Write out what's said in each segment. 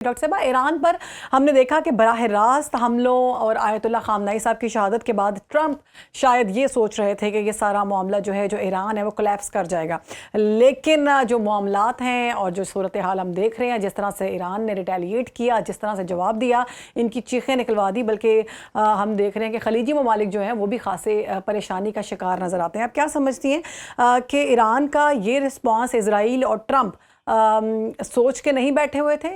Doctor साहबा, Iran पर हमने देखा कि बराह रास्त हमलों और आयतुल्ला खामनाई साहब की शहादत के बाद ट्रंप शायद ये सोच रहे थे कि ये सारा मामला जो है, जो ईरान है, वो कोलैप्स कर जाएगा। लेकिन जो मामलात हैं और जो सूरत हाल हम देख रहे हैं, जिस तरह से ईरान ने रिटेलिएट किया, जिस तरह से जवाब दिया, इनकी चीखें निकलवा दी, बल्कि हम देख रहे हैं कि खलीजी ममालिक जो हैं वो भी खासे परेशानी का शिकार नज़र आते हैं। आप क्या समझती हैं कि ईरान का ये रिस्पॉन्स इजराइल और ट्रंप सोच के नहीं बैठे हुए थे?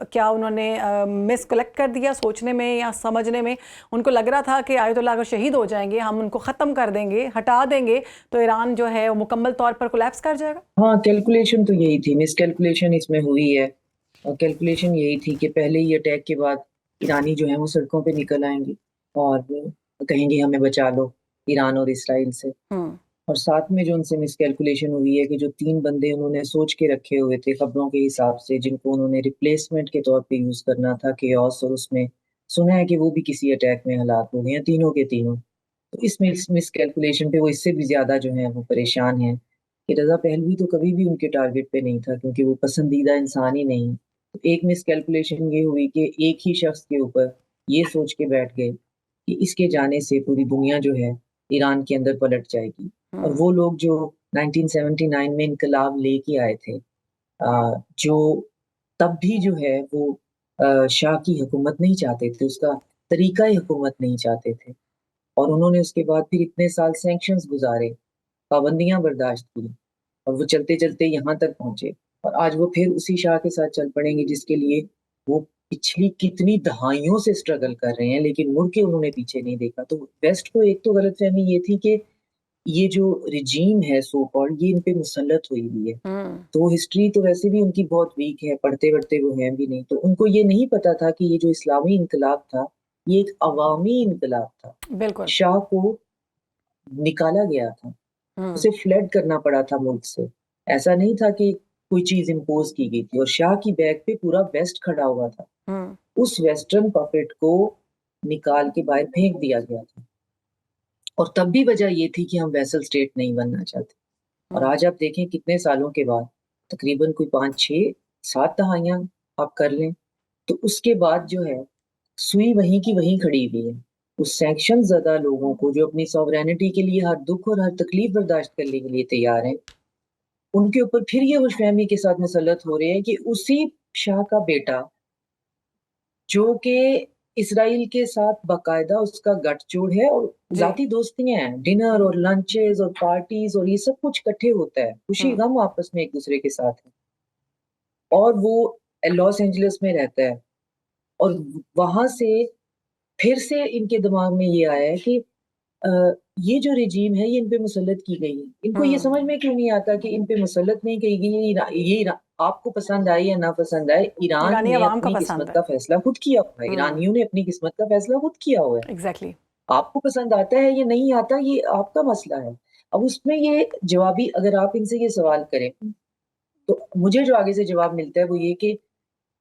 क्या उन्होंने मिस कलेक्ट कर दिया सोचने में या समझने में? उनको लग रहा था कि आयतुल्लाह अगर शहीद हो जाएंगे, हम उनको ख़त्म कर देंगे, हटा देंगे, तो ईरान जो है वो मुकम्मल तौर पर कोलैप्स कर जाएगा? हाँ, कैलकुलेशन तो यही थी, मिस कैलकुलेशन इसमें हुई है। और कैलकुलेशन यही थी कि पहले ही अटैक के बाद ईरानी जो है वो सड़कों पे निकल आएंगे और कहेंगे हमें बचा लो ईरान और इसराइल से। हम्म। और साथ में जो उनसे मिसकैलकुलेशन हुई है कि जो 3 बंदे उन्होंने सोच के रखे हुए थे खबरों के हिसाब से, जिनको उन्होंने रिप्लेसमेंट के तौर पे यूज करना था केओस, और उसमें सुना है कि वो भी किसी अटैक में हलाक हो गए हैं, तीनों के तीनों। तो इस मिसकैलकुलेशन पे वो इससे भी ज्यादा जो है वो परेशान है कि रजा पहलवी तो कभी भी उनके टारगेट पे नहीं था, क्योंकि वो पसंदीदा इंसान ही नहीं। तो एक मिसकैलकुलेशन ये हुई कि एक ही शख्स के ऊपर ये सोच के बैठ गए कि इसके जाने से पूरी दुनिया जो है ईरान के अंदर पलट जाएगी। और हम्म। वो लोग जो 1979 में इनकलाब लेके आए थे, जो तब भी जो है वो शाह की हुकूमत नहीं चाहते थे, उसका तरीका हुकूमत नहीं चाहते थे। और उन्होंने उसके बाद फिर इतने साल सैंक्शंस गुजारे, पाबंदियां बर्दाश्त की, और वो चलते चलते यहाँ तक पहुंचे। और आज वो फिर उसी शाह के साथ चल पड़ेंगे जिसके लिए वो पिछली कितनी दहाइयों से स्ट्रगल कर रहे हैं, लेकिन मुड़ के उन्होंने पीछे नहीं देखा। तो वेस्ट को एक तो गलतफहमी ये थी कि ये जो रिजीम है सो कॉल्ड, ये इन पे मुसल्लत हुई हुई है। हम्म। तो हिस्ट्री तो वैसे भी उनकी बहुत वीक है, पढ़ते पढ़ते वो हैं भी नहीं। तो उनको ये नहीं पता था कि ये जो इस्लामी इनकलाब था, ये एक अवामी इनकलाब था। बिल्कुल। शाह को निकाला गया था, हम्म। उसे फ्लड करना पड़ा था मुल्क से। ऐसा नहीं था कि कोई चीज इम्पोज की गई थी। और शाह की बैक पे पूरा वेस्ट खड़ा हुआ था। हम्म। उस वेस्टर्न पपेट को निकाल के बाहर फेंक दिया गया था। और तब भी वजह ये थी कि हम वैसल स्टेट नहीं बनना चाहते। और हम्म। आज आप देखें कितने सालों के बाद, तकरीबन कोई 5 6 7 दहाइयां आप कर लें, तो उसके बाद जो है सुई वहीं की वहीं खड़ी हुई है। उस सैंक्शन ज़दा लोगों को जो अपनी सॉवरेनिटी के लिए हर दुख और हर तकलीफ बर्दाश्त करने के लिए तैयार हैं, उनके ऊपर फिर ये खुशफहमी के साथ मुसल्लत हो रहे हैं कि उसी शाह का बेटा, जो कि इसराइल के साथ बाकायदा उसका गठजोड़ है और जी। जाती दोस्तियां हैं, डिनर और लंचेस और पार्टीज और ये सब कुछ इकट्ठे होता है, खुशी हम्म। गम आपस में एक दूसरे के साथ है। और वो लॉस एंजलिस में रहता है। और वहां से फिर से इनके दिमाग में ये आया है कि अ, ये जो रिजीम है ये इन पे मुसल्लत की गई है। इनको ये समझ हम्म। में क्यों नहीं आता कि इन पे मुसल्लत नहीं की गई है, आपको पसंद आए या ना पसंद आए, ईरान ईरानी ने अवाम का अपनी पसंद किस्मत है। का फैसला खुद किया हुआ है, हम्म। ईरानियों ने अपनी किस्मत का फैसला खुद किया हुआ है। एग्जैक्टली। आपको पसंद आता है या नहीं आता, ये आपका मसला है। अब उसमें ये जवाबी अगर आप इनसे ये सवाल करें, तो मुझे जो आगे से जवाब मिलता है वो ये कि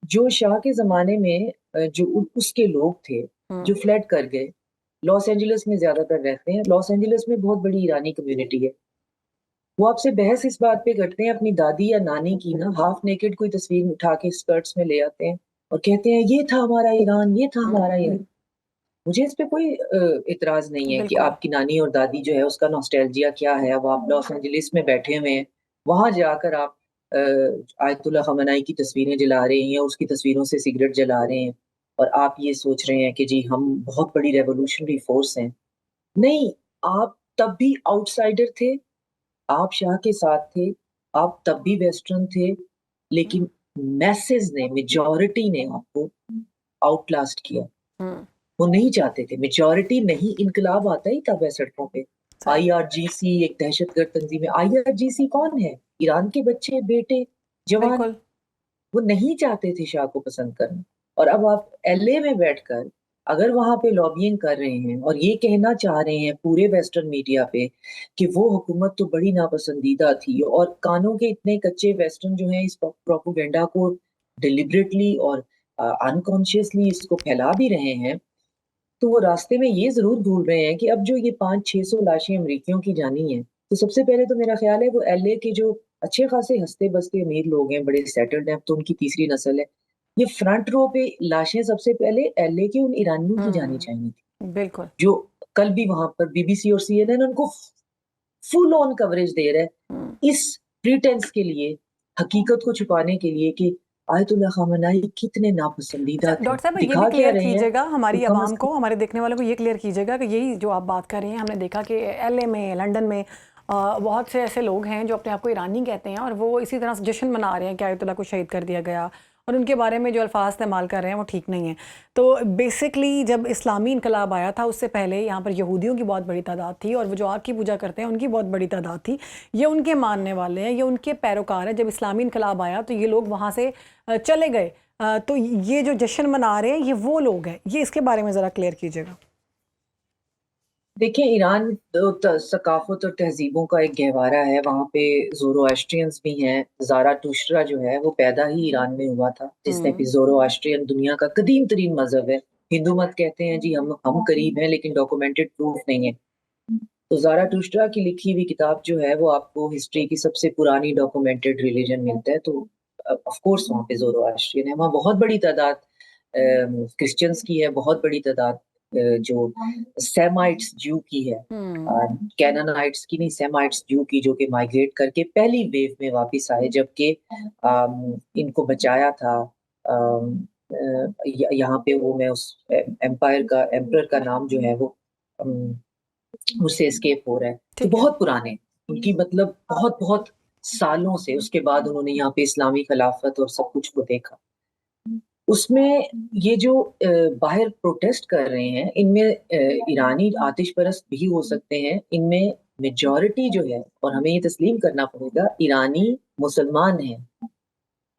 जो शाह के ज़माने में जो उसके लोग थे, जो हम्म। फ्लड कर गए, लॉस एंजेलिस में ज़्यादातर रहते हैं। लॉस एंजेलिस में बहुत बड़ी ईरानी कम्युनिटी है। वो आपसे बहस इस बात पे करते हैं, अपनी दादी या नानी की ना हाफ नेकेड कोई तस्वीर उठा के स्कर्ट्स में ले आते हैं और कहते हैं ये था हमारा ईरान, ये था हमारा हम्म। ईरान। मुझे इस पे कोई इतराज नहीं है कि बिल्कुल। आपकी नानी और दादी जो है उसका नॉस्टैल्जिया क्या है। अब आप लॉस एंजलिस में बैठे हुए हैं, वहां जाकर आप अ, आयतुल्ला खamenei की तस्वीरें जला रहे हैं या उसकी तस्वीरों से सिगरेट जला रहे हैं, और आप ये सोच रहे हैं कि जी हम बहुत बड़ी रेवोल्यूशनरी फोर्स हैं। नहीं, आप तब भी आउटसाइडर थे, आप शाह के साथ थे, आप तब भी वेस्टर्न थे, लेकिन मैसेज ने, मेजॉरिटी ने आपको आउटलास्ट किया। हम्म। वो नहीं चाहते थे, मेजॉरिटी नहीं, इनकलाब आता ही तब है सड़कों पे। सही। आईआरजीसी एक दहशतगर्द तंजीम है। आईआरजीसी कौन है? ईरान के बच्चे, बेटे, जवान। बिल्कुल। वो नहीं चाहते थे शाह को पसंद करना। और अब आप एलए में बैठकर अगर वहां पे लॉबिंग कर रहे हैं और ये कहना चाह रहे हैं पूरे वेस्टर्न मीडिया पे कि वो हुकूमत तो बड़ी नापसंदीदा थी, और कानों के इतने कच्चे वेस्टर्न जो हैं इस प्रोपोगेंडा को डिलिबरेटली और अनकॉन्शियसली इसको फैला भी रहे हैं, तो वो रास्ते में ये जरूर भूल रहे हैं कि अब जो ये 500-600 लाशें अमरीकियों की जानी है, तो सबसे पहले तो मेरा ख्याल है वो एलए के जो अच्छे खासे हंसते बसते अमीर लोग हैं, बड़े सेटल्ड हैं, अब तो उनकी तीसरी नस्ल है, ये फ्रंट रो पे लाशें सबसे पहले एलए के उन ईरानियों की जानी चाहिए थी, बिल्कुल। जो कल भी वहां पर बीबीसी और सीएनएन उनको फुल ऑन कवरेज दे रहा है इस प्रीटेंस के लिए, हकीकत को छुपाने के लिए कि आयतुल्लाह खामेनी कितने नापसंदीदा अच्छा थे। डॉक्टर साहब ये भी दिखा क्या क्लियर रहे हैं कीजिएगा कि हमारी कम आवाम से कम को, हमारे देखने वालों को ये क्लियर कीजिएगा कि यही जो आप बात कर रही हैं, हमने देखा कि एलए में, लंदन में बहुत से ऐसे लोग हैं जो अपने आप को ईरानी कहते हैं और वो इसी तरह से जश्न मना रहे हैं कि आयतुल्लाह को शहीद कर दिया गया, और उनके बारे में जो अल्फाज इस्तेमाल कर रहे हैं वो ठीक नहीं है। तो बेसिकली जब इस्लामी इनकलाब आया था उससे पहले यहाँ पर यहूदियों की बहुत बड़ी तादाद थी और वो जो आग की पूजा करते हैं उनकी बहुत बड़ी तादाद थी। ये उनके मानने वाले हैं, ये उनके पैरोकार हैं। जब इस्लामी इनकलाब आया तो ये लोग वहाँ से चले गए। तो ये जो जश्न मना रहे हैं ये वो लोग हैं, ये इसके बारे में ज़रा क्लियर कीजिएगा। देखिए, ईरान सकाफत और तहजीबों का एक गहवारा है। वहाँ पे ज़ोरोएस्ट्रियंस भी हैं। ज़ाराटुस्ट्रा जो है वो पैदा ही ईरान में हुआ था, जिसने कि ज़ोरोएस्ट्रियन दुनिया का कदीम तरीन मजहब है। हिंदू मत कहते हैं जी हम करीब हैं, लेकिन डॉक्यूमेंटेड प्रूफ नहीं है। तो ज़ाराटुस्ट्रा की लिखी हुई किताब जो है वो आपको हिस्ट्री की सबसे पुरानी डॉक्यूमेंटेड रिलीजन मिलता है। तो ऑफ कोर्स वहाँ पे ज़ोरोएस्ट्रियन है। वहाँ बहुत बड़ी तादाद क्रिश्चियंस की है, बहुत बड़ी तादाद जो सेमाइट्स ज्यू की है, कैनानाइट्स की नहीं, सेमाइट्स ज्यू की, जो कि माइग्रेट करके पहली वेव में वापस आए, जबकि इनको बचाया था यहाँ पे वो, मैं उस एम्पायर का नाम जो है वो मुझसे एस्केप हो रहा है। तो ठीक है। बहुत पुराने उनकी, मतलब बहुत बहुत सालों से, उसके बाद उन्होंने यहाँ पे इस्लामी खिलाफत और सब कुछ को देखा। उसमें ये जो बाहर प्रोटेस्ट कर रहे हैं, इनमें ईरानी आतिश परस्त भी हो सकते हैं। इनमें मेजॉरिटी जो है, और हमें ये तस्लीम करना पड़ेगा, ईरानी मुसलमान हैं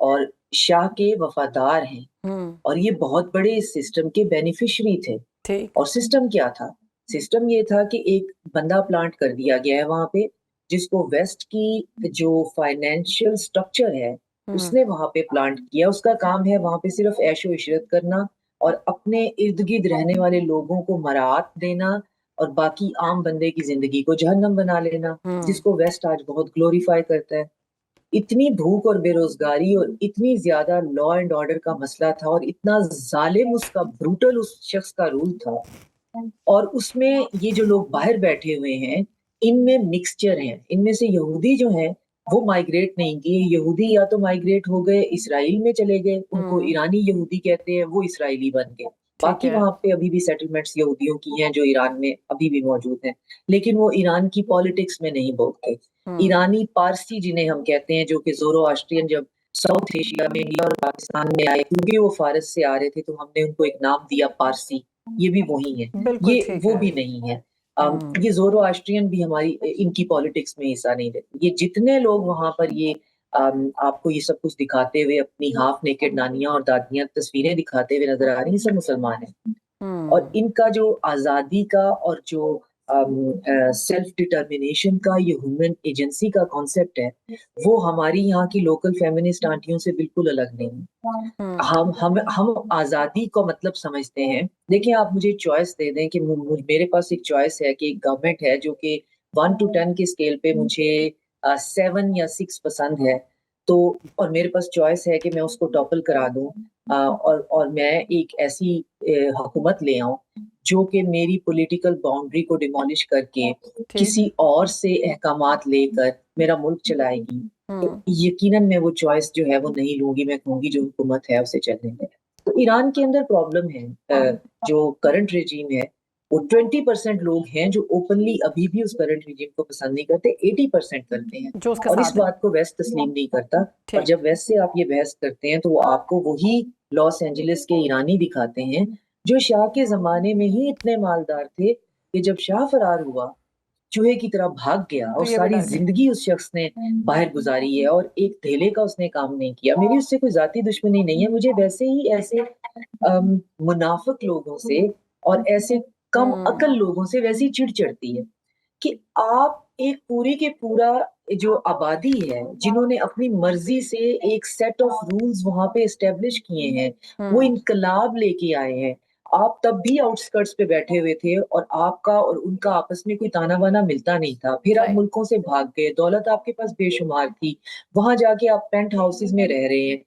और शाह के वफादार हैं, और ये बहुत बड़े इस सिस्टम के बेनिफिशियरी थे। ठीक। और सिस्टम क्या था? सिस्टम ये था कि एक बंदा प्लांट कर दिया गया है वहां पे, जिसको वेस्ट की जो फाइनेंशियल स्ट्रक्चर है उसने वहां पे प्लांट किया। उसका काम है वहां पे सिर्फ ऐशो इशरत करना और अपने इर्द गिर्द रहने वाले लोगों को मराहत देना, और बाकी आम बंदे की जिंदगी को जहन्नम बना लेना, जिसको वेस्ट आज बहुत ग्लोरीफाई करता है। इतनी भूख और बेरोजगारी और इतनी ज्यादा लॉ एंड ऑर्डर का मसला था, और इतना जालिम उसका, ब्रूटल उस शख्स का रूल था। और उसमें ये जो लोग बाहर बैठे हुए हैं, इनमें मिक्सचर है। इनमें से यहूदी जो हैं वो माइग्रेट नहीं किए। यहूदी या तो माइग्रेट हो गए, इसराइल में चले गए, उनको ईरानी यहूदी कहते हैं, वो इसराइली बन गए। ठीक बाकी है। वहां पे अभी भी सेटलमेंट्स यहूदियों की हैं जो ईरान में अभी भी मौजूद हैं, लेकिन वो ईरान की पॉलिटिक्स में नहीं बोलते। ईरानी पारसी जिन्हें हम कहते हैं, जो कि ज़ोरोआस्ट्रियन जब साउथ एशिया में, इंडिया और पाकिस्तान में आए, क्योंकि वो फारस से आ रहे थे, तो हमने उनको एक नाम दिया पारसी। ये भी वही है, बिल्कुल ये ठीक वो है। भी नहीं है। ये ज़ोरोआस्ट्रियन भी हमारी इनकी पॉलिटिक्स में हिस्सा नहीं लेते। ये जितने लोग वहां पर ये आपको ये सब कुछ दिखाते हुए, अपनी हाफ नेकेड नानियां और दादियां तस्वीरें दिखाते हुए नजर आ रही हैं, सब मुसलमान हैं। और इनका जो आज़ादी का और जो सेल्फ डिटर्मिनेशन का, ये ह्यूमन एजेंसी का कॉन्सेप्ट है, वो हमारी यहाँ की लोकल फेमिनिस्ट आंटियों से बिल्कुल अलग नहीं है। हम आज़ादी को मतलब समझते हैं। देखिए, आप मुझे चॉइस दे दें कि मेरे पास एक चॉइस है कि एक गवर्नमेंट है जो कि 1 to 10 के स्केल पे मुझे 7 या 6 पसंद है, तो और मेरे पास चॉइस है कि मैं उसको टॉपल करा दूं, और मैं एक ऐसी हुकूमत ले आऊं जो कि मेरी पॉलिटिकल बाउंड्री को डिमोलिश करके ठीक। किसी और से अहकामात लेकर मेरा मुल्क चलाएगी। तो यकीनन मैं वो चॉइस जो है वो नहीं लूंगी। मैं कहूंगी जो हुकूमत है उसे चलने दें। तो ईरान के अंदर प्रॉब्लम है, जो करंट रेजीम है, वो 20% लोग हैं जो ओपनली अभी भी उस करंट रेजीम को पसंद नहीं करते, 80% करते हैं। जो उसके और इस साथ है। बात को वेस्ट तस्लीम नहीं करता। और ठीक। जब वेस्ट से आप ये बहस करते हैं, तो वो आपको वही लॉस एंजलिस के ईरानी दिखाते हैं, जो शाह के जमाने में ही इतने मालदार थे कि जब शाह फरार हुआ, चूहे की तरह भाग गया, तो और ये भी सारी डर गए। जिंदगी उस शख्स ने बाहर गुजारी है, और एक धेले का उसने काम नहीं किया। मेरी उससे कोई जाती दुश्मनी नहीं है। मुझे वैसे ही ऐसे मुनाफिक लोगों से और ऐसे कम अकल लोगों से वैसी चिढ़ चढ़ती है कि आप एक पूरी के पूरा जो आबादी है, जिन्होंने अपनी मर्जी से एक सेट ऑफ रूल्स वहां पे एस्टेब्लिश किए हैं, वो इनकलाब लेके आए हैं। आप तब भी आउटस्कर्ट्स पे बैठे हुए थे, और आपका और उनका आपस में कोई ताना बाना मिलता नहीं था। फिर आप राइट। मुल्कों से भाग गए, दौलत आपके पास बेशुमार थी, वहां जाके आप पेंट हाउसेस में रह रहे हैं।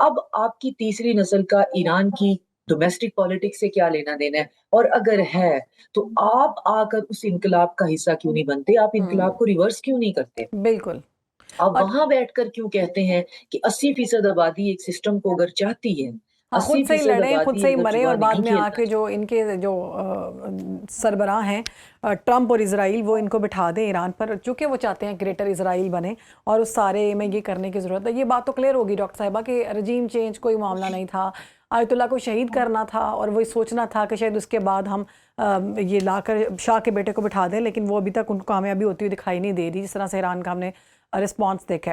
अब आपकी तीसरी नस्ल का ईरान की डोमेस्टिक पॉलिटिक्स से क्या लेना देना है? और अगर है, तो आप आकर उस इनकलाब का हिस्सा क्यों नहीं बनते? आप इनकलाब को रिवर्स क्यों नहीं करते? बिल्कुल। आप और वहाँ बैठकर क्यों कहते हैं कि 80% आबादी एक सिस्टम को अगर चाहती है, हाँ, खुद से ही 80% लड़ें, खुद आबादी से ही अगर मरें जुआ और बाद नहीं में खेलना आके जो इनके जो सरबराह हैं ट्रंप और इज़राइल, वो इनको बिठा दें ईरान पर, चूँकि वो चाहते हैं ग्रेटर इज़राइल बने और उस सारे में ये करने की ज़रूरत है। ये बात तो क्लियर होगी डॉक्टर साहिबा कि रजीम चेंज कोई मामला नहीं था, आयतुल्ला को शहीद करना था और वही सोचना था कि शायद उसके बाद हम ये लाकर शाह के बेटे को बिठा दें, लेकिन वो अभी तक उनको कामयाबी होती हुई दिखाई नहीं दे रही, जिस तरह से ईरान का हमने रिस्पॉन्स देखा है।